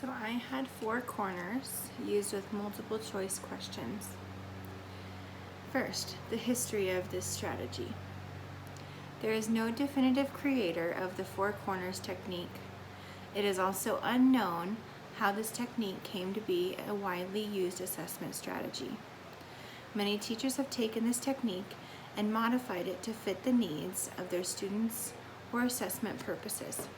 So I had 4 corners used with multiple choice questions. First, the history of this strategy. There is no definitive creator of the 4 corners technique. It is also unknown how this technique came to be a widely used assessment strategy. Many teachers have taken this technique and modified it to fit the needs of their students or assessment purposes.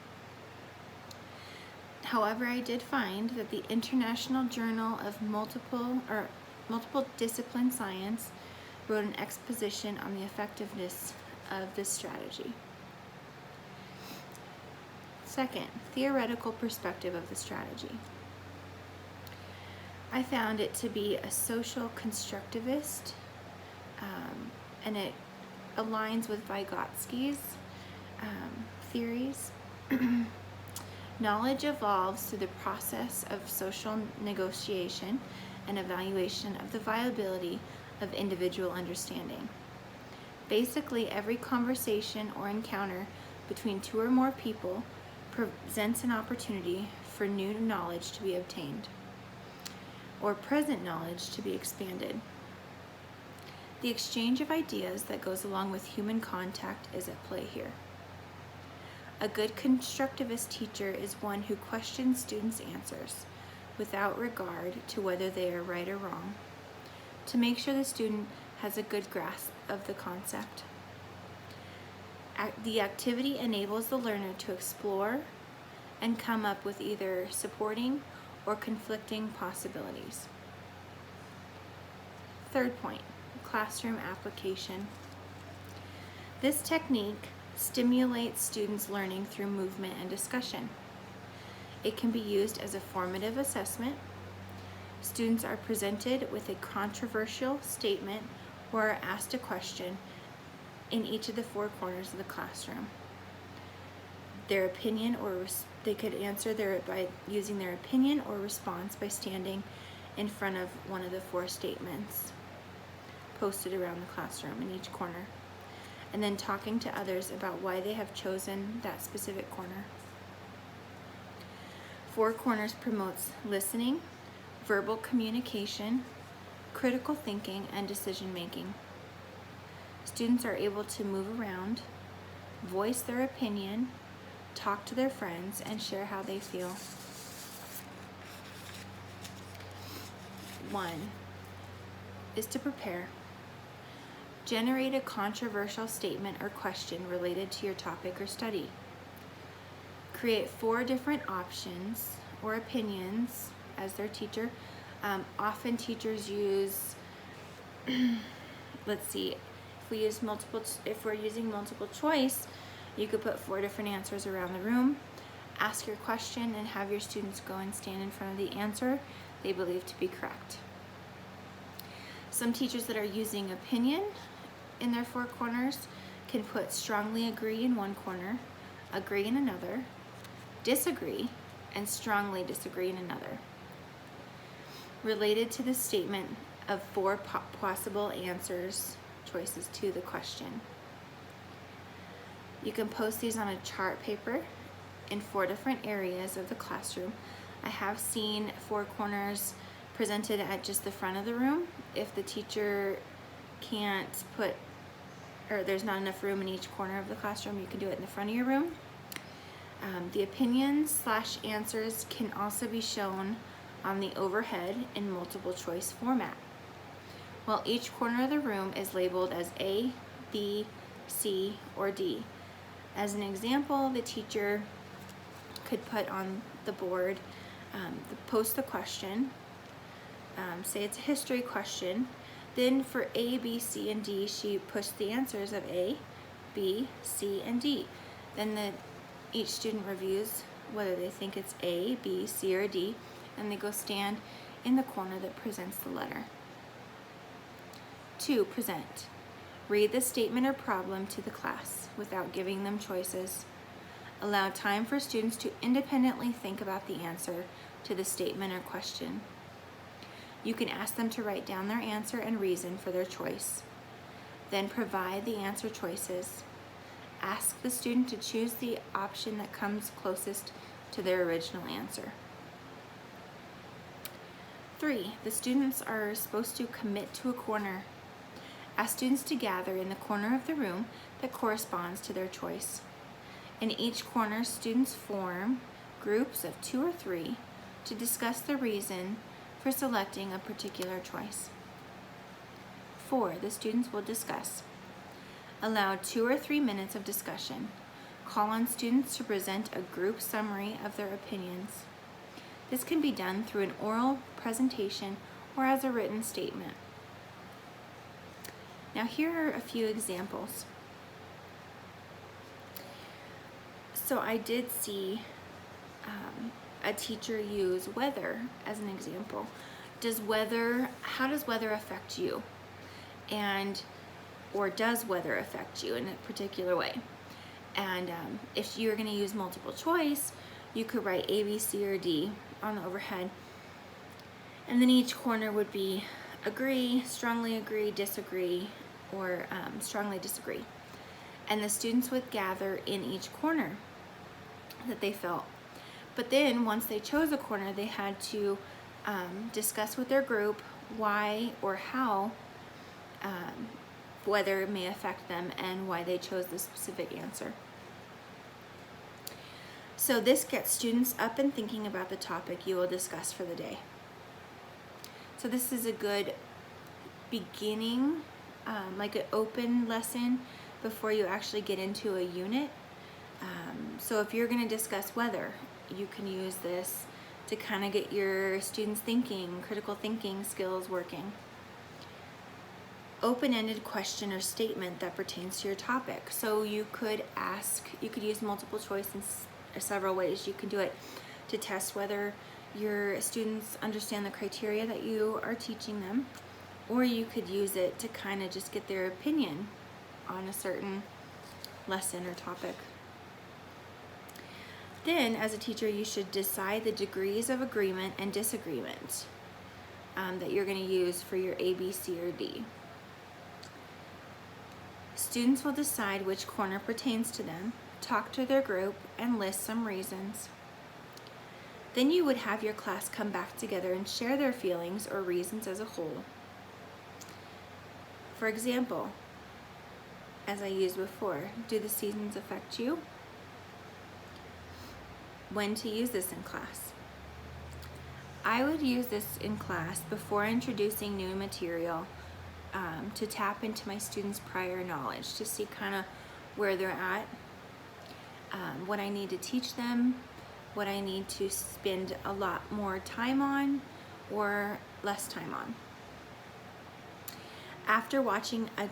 However, I did find that the International Journal of Multiple Discipline Science wrote an exposition on the effectiveness of this strategy. Second, theoretical perspective of the strategy. I found it to be a social constructivist, and it aligns with Vygotsky's theories. Knowledge evolves through the process of social negotiation and evaluation of the viability of individual understanding. Basically, every conversation or encounter between 2 or more people presents an opportunity for new knowledge to be obtained, or present knowledge to be expanded. The exchange of ideas that goes along with human contact is at play here. A good constructivist teacher is one who questions students' answers without regard to whether they are right or wrong, to make sure the student has a good grasp of the concept. The activity enables the learner to explore and come up with either supporting or conflicting possibilities. Third point, classroom application. This technique stimulates students' learning through movement and discussion. It can be used as a formative assessment. Students are presented with a controversial statement or are asked a question in each of the 4 corners of the classroom. Their opinion, or they could answer by using their opinion or response by standing in front of one of the 4 statements posted around the classroom in each corner, and then talking to others about why they have chosen that specific corner. 4 corners promotes listening, verbal communication, critical thinking, and decision making. Students are able to move around, voice their opinion, talk to their friends, and share how they feel. 1 is to prepare. Generate a controversial statement or question related to your topic or study. Create 4 different options or opinions as their teacher. Often teachers use, let's see, if we're using multiple choice, you could put 4 different answers around the room, ask your question, and have your students go and stand in front of the answer they believe to be correct. Some teachers that are using opinion in their 4 corners can put strongly agree in one corner, agree in another, disagree, and strongly disagree in another. Related to the statement of 4 possible choices to the question. You can post these on a chart paper in 4 different areas of the classroom. I have seen 4 corners presented at just the front of the room. If the teacher can't or there's not enough room in each corner of the classroom, you can do it in the front of your room. The opinions/answers can also be shown on the overhead in multiple choice format, while each corner of the room is labeled as A, B, C, or D. As an example, the teacher could put on the board, post the question, say it's a history question. Then for A, B, C, and D, she puts the answers of A, B, C, and D. Then each student reviews whether they think it's A, B, C, or D, and they go stand in the corner that presents the letter. 2, present. Read the statement or problem to the class without giving them choices. Allow time for students to independently think about the answer to the statement or question. You can ask them to write down their answer and reason for their choice. Then provide the answer choices. Ask the student to choose the option that comes closest to their original answer. 3, the students are supposed to commit to a corner. Ask students to gather in the corner of the room that corresponds to their choice. In each corner, students form groups of 2 or 3 to discuss the reason for selecting a particular choice. 4, the students will discuss. Allow 2 or 3 minutes of discussion. Call on students to present a group summary of their opinions. This can be done through an oral presentation or as a written statement. Now here are a few examples. So I did see a teacher use weather as an example. How does weather affect you? Or does weather affect you in a particular way? And if you're going to use multiple choice, you could write A, B, C, or D on the overhead. And then each corner would be agree, strongly agree, disagree, or strongly disagree. And the students would gather in each corner that they felt. But then once they chose a corner, they had to discuss with their group why or how weather may affect them and why they chose the specific answer. So this gets students up and thinking about the topic you will discuss for the day. So this is a good beginning, like an open lesson before you actually get into a unit. So if you're going to discuss weather, you can use this to kind of get your students thinking, critical thinking skills working. Open-ended question or statement that pertains to your topic. So you could use multiple choice in several ways. You can do it to test whether your students understand the criteria that you are teaching them, or you could use it to kind of just get their opinion on a certain lesson or topic. Then, as a teacher, you should decide the degrees of agreement and disagreement that you're going to use for your A, B, C, or D. Students will decide which corner pertains to them, talk to their group, and list some reasons. Then you would have your class come back together and share their feelings or reasons as a whole. For example, as I used before, do the seasons affect you? When to use this in class? I would use this in class before introducing new material to tap into my students' prior knowledge, to see kind of where they're at, what I need to teach them, what I need to spend a lot more time on or less time on. After watching a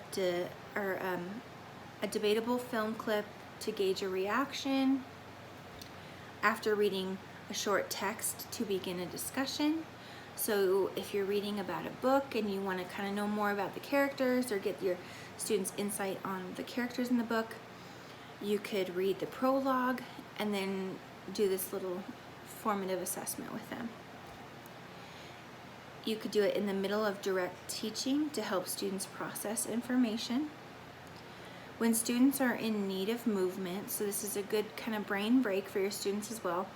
debatable film clip to gauge a reaction, after reading a short text to begin a discussion. So if you're reading about a book and you want to kind of know more about the characters or get your students' insight on the characters in the book, you could read the prologue and then do this little formative assessment with them. You could do it in the middle of direct teaching to help students process information. When students are in need of movement, so this is a good kind of brain break for your students as well,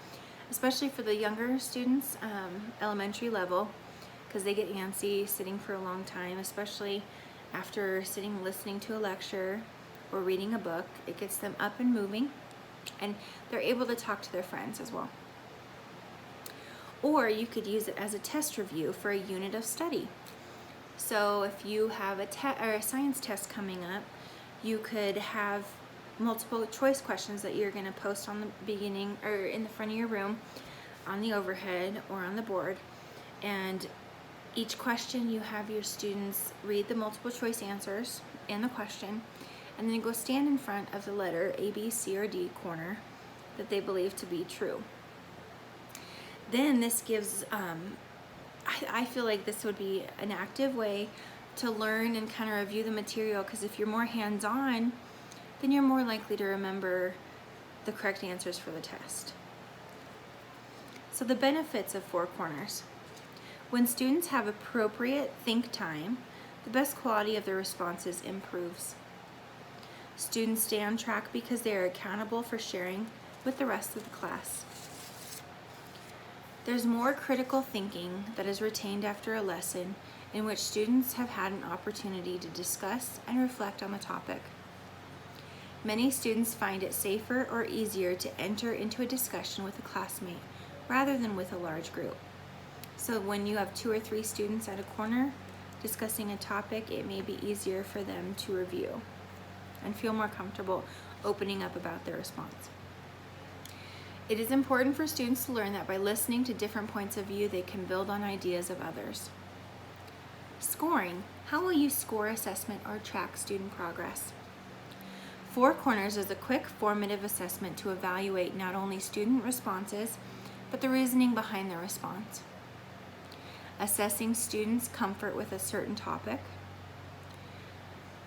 especially for the younger students, elementary level, because they get antsy sitting for a long time, especially after sitting listening to a lecture or reading a book. It gets them up and moving, and they're able to talk to their friends as well. Or you could use it as a test review for a unit of study. So if you have a science test coming up, you could have multiple choice questions that you're going to post on the beginning or in the front of your room on the overhead or on the board. And each question you have your students read the multiple choice answers and the question, and then go stand in front of the letter A, B, C, or D corner that they believe to be true. Then this gives, I feel like this would be an active way to learn and kind of review the material, because if you're more hands-on, then you're more likely to remember the correct answers for the test. So the benefits of Four Corners. When students have appropriate think time, the best quality of their responses improves. Students stay on track because they are accountable for sharing with the rest of the class. There's more critical thinking that is retained after a lesson in which students have had an opportunity to discuss and reflect on the topic. Many students find it safer or easier to enter into a discussion with a classmate rather than with a large group. So when you have 2 or 3 students at a corner discussing a topic, it may be easier for them to review and feel more comfortable opening up about their response. It is important for students to learn that by listening to different points of view, they can build on ideas of others. Scoring. How will you score assessment or track student progress? Four Corners is a quick, formative assessment to evaluate not only student responses, but the reasoning behind their response. Assessing students' comfort with a certain topic.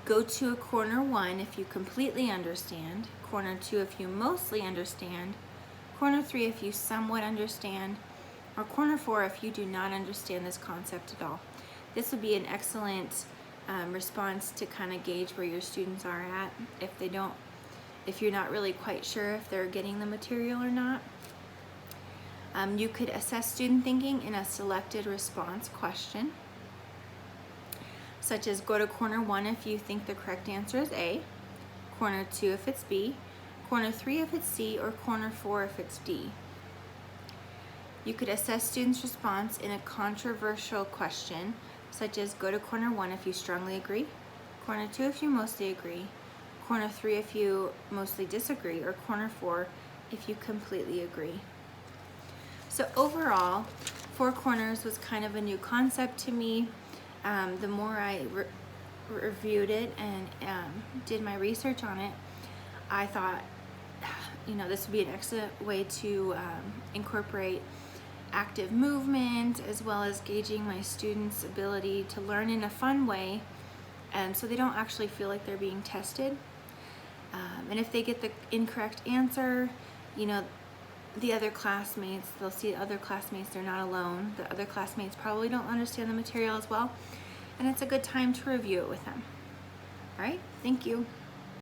Go to a corner 1 if you completely understand, corner 2 if you mostly understand, corner 3 if you somewhat understand, or corner 4 if you do not understand this concept at all. This would be an excellent response to kind of gauge where your students are at if you're not really quite sure if they're getting the material or not. You could assess student thinking in a selected response question, such as go to corner 1 if you think the correct answer is A, corner 2 if it's B, corner 3 if it's C, or corner 4 if it's D. You could assess students' response in a controversial question, such as go to corner 1 if you strongly agree, corner 2 if you mostly agree, corner 3 if you mostly disagree, or corner 4 if you completely agree. So overall, Four Corners was kind of a new concept to me. The more I reviewed it and did my research on it, I thought, this would be an excellent way to incorporate active movement as well as gauging my students' ability to learn in a fun way, so they don't actually feel like they're being tested. And if they get the incorrect answer, the other classmates, they'll see other classmates, they're not alone. The other classmates probably don't understand the material as well, and it's a good time to review it with them. All right, thank you.